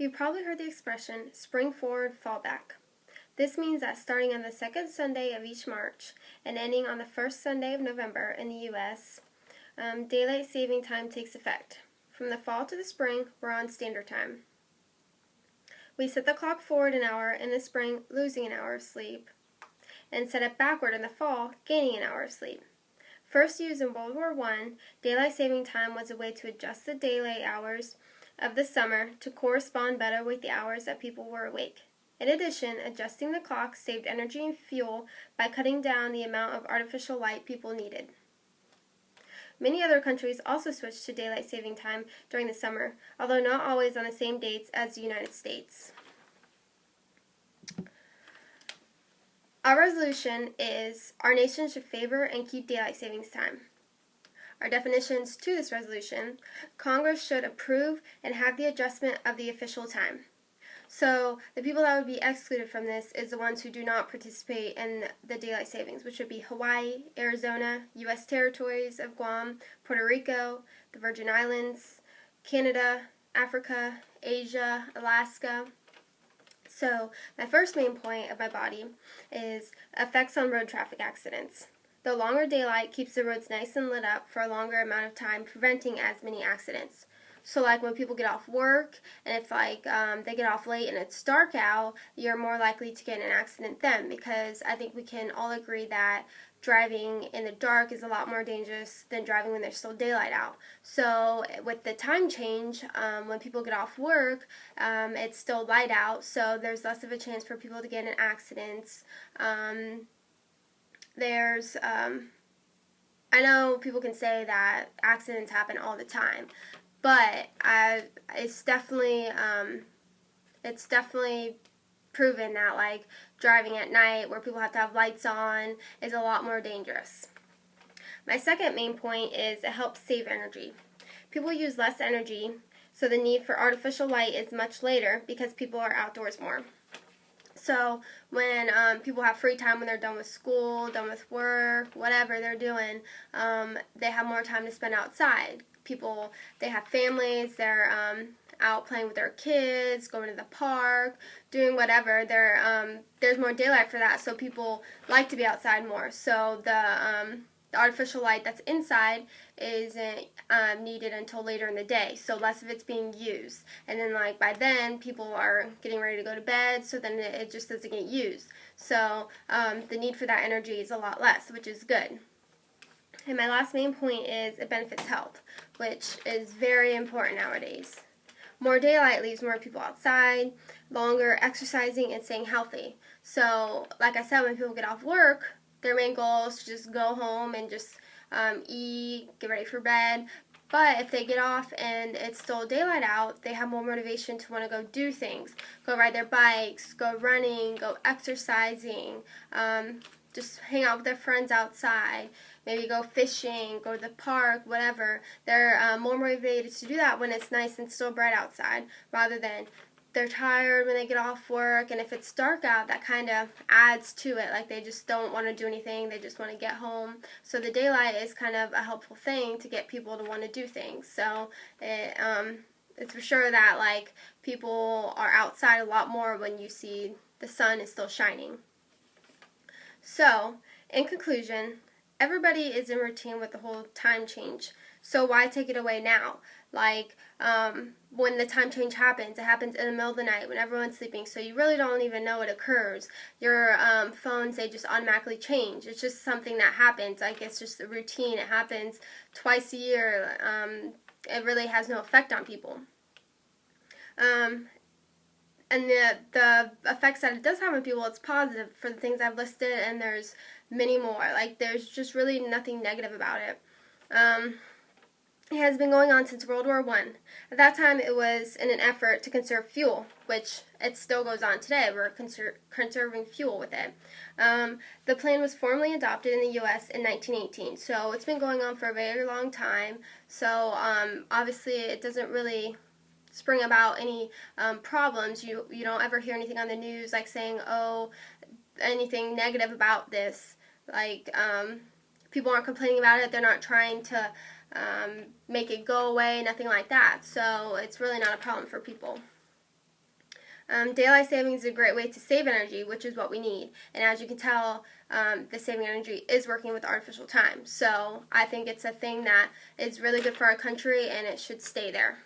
You've probably heard the expression, spring forward, fall back. This means that starting on the second Sunday of each March and ending on the first Sunday of November in the U.S., daylight saving time takes effect. From the fall to the spring, we're on standard time. We set the clock forward an hour in the spring, losing an hour of sleep, and set it backward in the fall, gaining an hour of sleep. First used in World War I, daylight saving time was a way to adjust the daylight hours of the summer to correspond better with the hours that people were awake. In addition, adjusting the clock saved energy and fuel by cutting down the amount of artificial light people needed. Many other countries also switched to daylight saving time during the summer, although not always on the same dates as the United States. Our resolution is our nation should favor and keep daylight savings time. Our definitions to this resolution: Congress should approve and have the adjustment of the official time. So the people that would be excluded from this is the ones who do not participate in the daylight savings, which would be Hawaii, Arizona, U.S. territories of Guam, Puerto Rico, the Virgin Islands, Canada, Africa, Asia, Alaska. So my first main point of my body is effects on road traffic accidents. The longer daylight keeps the roads nice and lit up for a longer amount of time, preventing as many accidents. So like when people get off work, and if they get off late and it's dark out, you're more likely to get in an accident then, because I think we can all agree that driving in the dark is a lot more dangerous than driving when there's still daylight out. So with the time change, when people get off work, it's still light out, so there's less of a chance for people to get in accidents. I know people can say that accidents happen all the time, but it's definitely proven that like driving at night where people have to have lights on is a lot more dangerous. My second main point is it helps save energy. People use less energy, so the need for artificial light is much later because people are outdoors more. So when people have free time when they're done with school, done with work, whatever they're doing, they have more time to spend outside. They have families, they're out playing with their kids, going to the park, doing whatever. There's more daylight for that, so people like to be outside more. So the artificial light that's inside isn't needed until later in the day, so less of it's being used. And then by then people are getting ready to go to bed, so then it just doesn't get used. So the need for that energy is a lot less, which is good. And my last main point is it benefits health, which is very important nowadays. More daylight leaves more people outside, longer exercising and staying healthy. So like I said, when people get off work, their main goal is to just go home and just eat, get ready for bed. But if they get off and it's still daylight out, they have more motivation to want to go do things. Go ride their bikes, go running, go exercising, just hang out with their friends outside, maybe go fishing, go to the park, whatever. They're more motivated to do that when it's nice and still bright outside, rather than they're tired when they get off work, and if it's dark out, that kind of adds to it. Like they just don't want to do anything, they just want to get home. So the daylight is kind of a helpful thing to get people to want to do things. So it's for sure that people are outside a lot more when you see the sun is still shining. So in conclusion, everybody is in routine with the whole time change. So why take it away now? When the time change happens, it happens in the middle of the night when everyone's sleeping, so you really don't even know it occurs. Your phones, they just automatically change. It's just something that happens. It's just a routine. It happens twice a year. It really has no effect on people. And the effects that it does have on people, it's positive for the things I've listed, and there's many more. There's just really nothing negative about it. It has been going on since World War I. At that time, it was in an effort to conserve fuel, which it still goes on today. We're conserving fuel with it. The plan was formally adopted in the U.S. in 1918, so it's been going on for a very long time. So obviously, it doesn't really spring about any problems. You don't ever hear anything on the news saying, oh, anything negative about this. People aren't complaining about it. They're not trying to make it go away, nothing like that. So it's really not a problem for people. Daylight savings is a great way to save energy, which is what we need. And as you can tell, the saving energy is working with artificial time. So I think it's a thing that is really good for our country, and it should stay there.